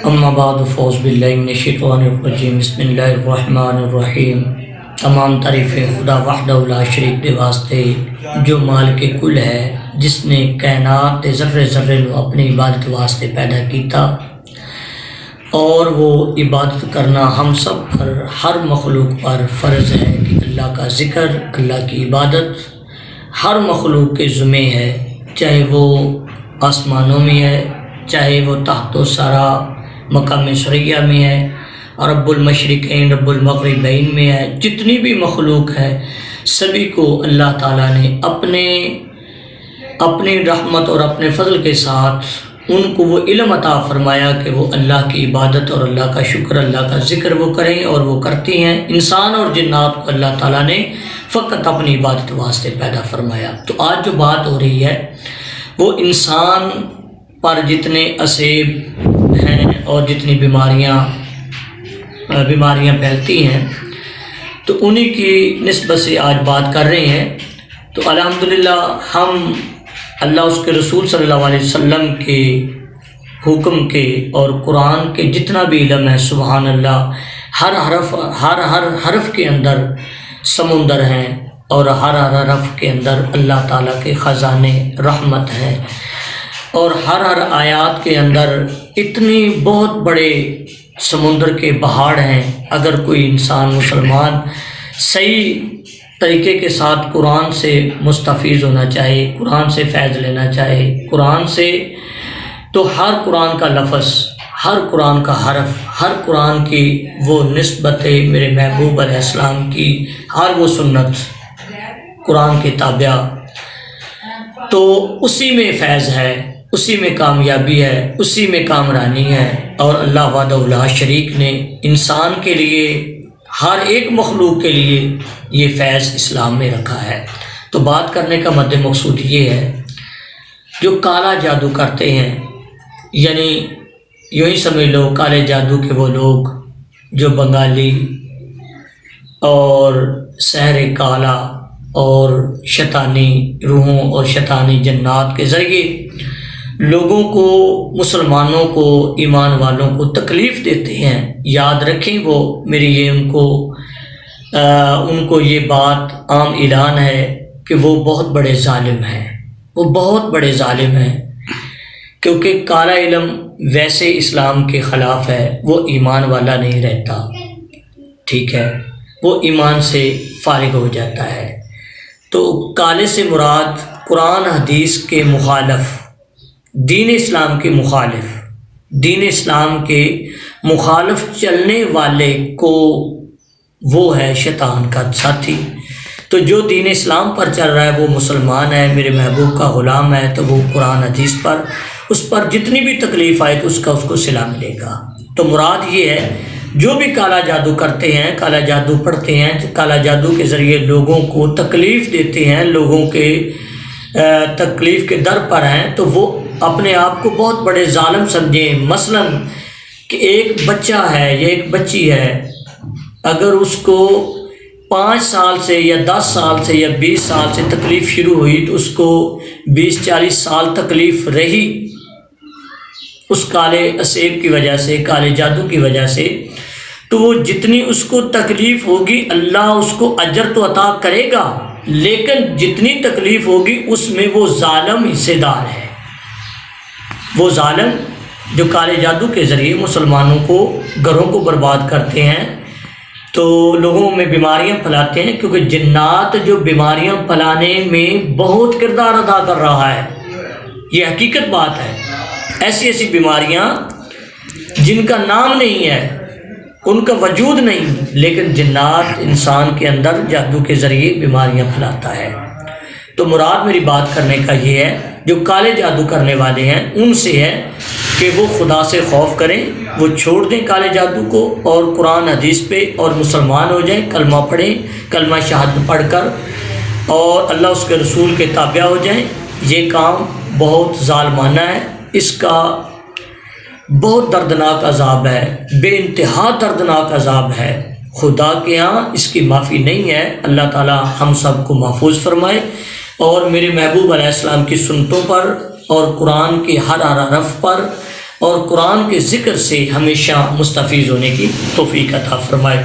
اما بعد فاعوذ باللہ من الشیطان الرجیم بسم اللہ الرحمن الرحیم۔ تمام تعریفیں خدا وحدہ لا شریک دے واسطے جو مالک کل ہے، جس نے کائنات دے ذرے ذرے نو اپنی عبادت واسطے پیدا کیتا، اور وہ عبادت کرنا ہم سب پر، ہر مخلوق پر فرض ہے کہ اللہ کا ذکر، اللہ کی عبادت ہر مخلوق کے ذمہ ہے، چاہے وہ آسمانوں میں ہے، چاہے وہ تحت و سرا مقام شریعہ میں ہے، رب المشرقین رب المغربین میں ہے، جتنی بھی مخلوق ہے سبھی کو اللہ تعالیٰ نے اپنی رحمت اور اپنے فضل کے ساتھ ان کو وہ علم عطا فرمایا کہ وہ اللہ کی عبادت اور اللہ کا شکر، اللہ کا ذکر وہ کریں، اور وہ کرتی ہیں۔ انسان اور جنات کو اللہ تعالیٰ نے فقط اپنی عبادت واسطے پیدا فرمایا۔ تو آج جو بات ہو رہی ہے وہ انسان پر جتنے عصیب ہیں اور جتنی بیماریاں پھیلتی ہیں تو انہی کی نسبت سے آج بات کر رہے ہیں۔ تو الحمدللہ ہم اللہ اس کے رسول صلی اللہ علیہ وسلم کے حکم کے اور قرآن کے جتنا بھی علم ہے، سبحان اللہ، ہر حرف کے اندر سمندر ہیں، اور ہر حرف کے اندر اللہ تعالیٰ کے خزانے رحمت ہیں، اور ہر آیات کے اندر اتنی بہت بڑے سمندر کے پہاڑ ہیں۔ اگر کوئی انسان مسلمان صحیح طریقے کے ساتھ قرآن سے مستفیض ہونا چاہے، قرآن سے فیض لینا چاہے، قرآن سے، تو ہر قرآن کا لفظ، ہر قرآن کا حرف، ہر قرآن کی وہ نسبت میرے محبوب علیہ السلام کی، ہر وہ سنت قرآن کے تابع، تو اسی میں فیض ہے، اسی میں کامیابی ہے، اسی میں کامرانی ہے۔ اور اللہ وحدہ لا شریک نے انسان کے لیے، ہر ایک مخلوق کے لیے یہ فیض اسلام میں رکھا ہے۔ تو بات کرنے کا مد مقصود یہ ہے، جو کالا جادو کرتے ہیں، یعنی یوں ہی سمجھ لو کالے جادو کے وہ لوگ جو بنگالی اور سحر کالا اور شیطانی روحوں اور شیطانی جنات کے ذریعے لوگوں کو، مسلمانوں کو، ایمان والوں کو تکلیف دیتے ہیں۔ یاد رکھیں، وہ میری یہ ان کو یہ بات عام اعلان ہے کہ وہ بہت بڑے ظالم ہیں، وہ بہت بڑے ظالم ہیں، کیونکہ کالا علم ویسے اسلام کے خلاف ہے، وہ ایمان والا نہیں رہتا، ٹھیک ہے، وہ ایمان سے فارغ ہو جاتا ہے۔ تو کالے سے مراد قرآن حدیث کے مخالف، دین اسلام کے مخالف، دین اسلام کے مخالف چلنے والے کو وہ ہے شیطان کا ساتھی۔ تو جو دین اسلام پر چل رہا ہے وہ مسلمان ہے، میرے محبوب کا غلام ہے، تو وہ قرآن حدیث پر، اس پر جتنی بھی تکلیف آئے تو اس کو صلہ ملے گا۔ تو مراد یہ ہے، جو بھی کالا جادو کرتے ہیں، کالا جادو پڑھتے ہیں، کالا جادو کے ذریعے لوگوں کو تکلیف دیتے ہیں، لوگوں کے تکلیف کے در پر ہیں، تو وہ اپنے آپ کو بہت بڑے ظالم سمجھیں۔ مثلاً کہ ایک بچہ ہے یا ایک بچی ہے، اگر اس کو 5 سال سے یا 10 سال سے یا 20 سال سے تکلیف شروع ہوئی تو اس کو 20-40 سال تکلیف رہی اس کالے عصیب کی وجہ سے، کالے جادو کی وجہ سے، تو وہ جتنی اس کو تکلیف ہوگی اللہ اس کو اجر تو عطا کرے گا، لیکن جتنی تکلیف ہوگی اس میں وہ ظالم حصے دار ہے۔ وہ ظالم جو کالے جادو کے ذریعے مسلمانوں کو، گھروں کو برباد کرتے ہیں، تو لوگوں میں بیماریاں پھیلاتے ہیں، کیونکہ جنات جو بیماریاں پھیلانے میں بہت کردار ادا کر رہا ہے، یہ حقیقت بات ہے۔ ایسی ایسی بیماریاں جن کا نام نہیں ہے، ان کا وجود نہیں، لیکن جنات انسان کے اندر جادو کے ذریعے بیماریاں پھیلاتا ہے۔ تو مراد میری بات کرنے کا یہ ہے، جو کالے جادو کرنے والے ہیں ان سے ہے کہ وہ خدا سے خوف کریں، وہ چھوڑ دیں کالے جادو کو اور قرآن حدیث پہ، اور مسلمان ہو جائیں، کلمہ پڑھیں، کلمہ شہادت پڑھ کر، اور اللہ اس کے رسول کے تابع ہو جائیں۔ یہ کام بہت ظالمانہ ہے، اس کا بہت دردناک عذاب ہے، بے انتہا دردناک عذاب ہے، خدا کے ہاں اس کی معافی نہیں ہے۔ اللہ تعالی ہم سب کو محفوظ فرمائے، اور میرے محبوب علیہ السلام کی سنتوں پر اور قرآن کے ہر حرف پر اور قرآن کے ذکر سے ہمیشہ مستفیض ہونے کی توفیق عطا فرمائے۔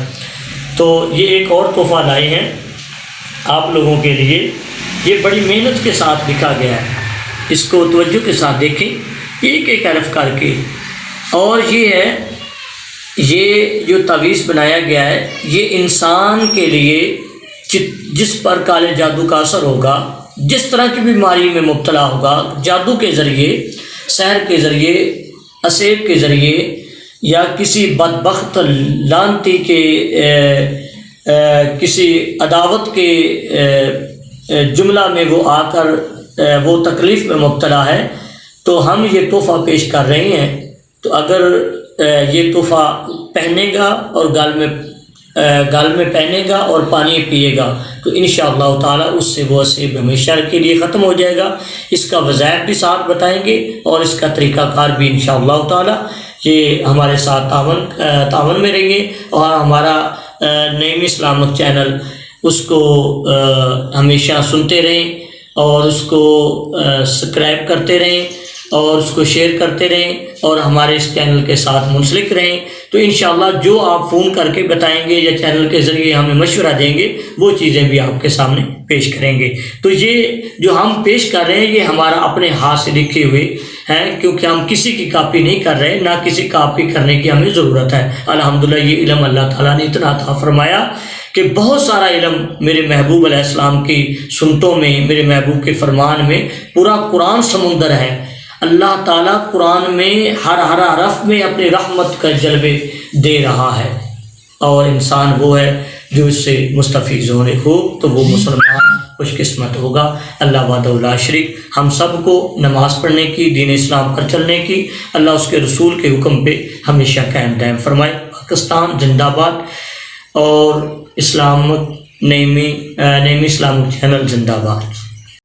تو یہ ایک اور تحفہ لائے ہیں آپ لوگوں کے لیے، یہ بڑی محنت کے ساتھ لکھا گیا ہے، اس کو توجہ کے ساتھ دیکھیں ایک ایک حرف کر کے۔ اور یہ ہے، یہ جو تعویذ بنایا گیا ہے یہ انسان کے لیے جس پر کالے جادو کا اثر ہوگا، جس طرح کی بیماری میں مبتلا ہوگا، جادو کے ذریعے، سحر کے ذریعے، اسیر کے ذریعے، یا کسی بدبخت لعنتی کے کسی عداوت کے جملہ میں وہ آ کر وہ تکلیف میں مبتلا ہے، تو ہم یہ تحفہ پیش کر رہے ہیں۔ تو اگر یہ تحفہ پہنے گا اور گال میں پہنے گا اور پانی پیے گا تو انشاءاللہ تعالی اس سے وہ اسیب ہمیشہ کے لیے ختم ہو جائے گا۔ اس کا وظائف بھی ساتھ بتائیں گے اور اس کا طریقہ کار بھی انشاءاللہ تعالی یہ ہمارے ساتھ تعاون میں رہیں گے، اور ہمارا نعیم اسلامک چینل اس کو ہمیشہ سنتے رہیں اور اس کو سبسکرائب کرتے رہیں اور اس کو شیئر کرتے رہیں اور ہمارے اس چینل کے ساتھ منسلک رہیں۔ تو انشاءاللہ جو آپ فون کر کے بتائیں گے یا چینل کے ذریعے ہمیں مشورہ دیں گے وہ چیزیں بھی آپ کے سامنے پیش کریں گے۔ تو یہ جو ہم پیش کر رہے ہیں یہ ہمارا اپنے ہاتھ سے لکھے ہوئے ہیں، کیونکہ ہم کسی کی کاپی نہیں کر رہے، نہ کسی کاپی کرنے کی ہمیں ضرورت ہے۔ الحمدللہ یہ علم اللہ تعالیٰ نے اتنا عطا فرمایا کہ بہت سارا علم میرے محبوب علیہ السلام کی سنتوں میں، میرے محبوب کے فرمان میں پورا قرآن سمندر ہے۔ اللہ تعالیٰ قرآن میں ہر حرف میں اپنی رحمت کا جلوے دے رہا ہے، اور انسان وہ ہے جو اس سے مستفیض ہونے ہو تو وہ مسلمان خوش قسمت ہوگا۔ اللہ وحدہ لا شریک ہم سب کو نماز پڑھنے کی، دین اسلام پر چلنے کی، اللہ اس کے رسول کے حکم پہ ہمیشہ قائم دائم فرمائے۔ پاکستان زندہ باد، اور نعیمی اسلامک چینل زندہ باد۔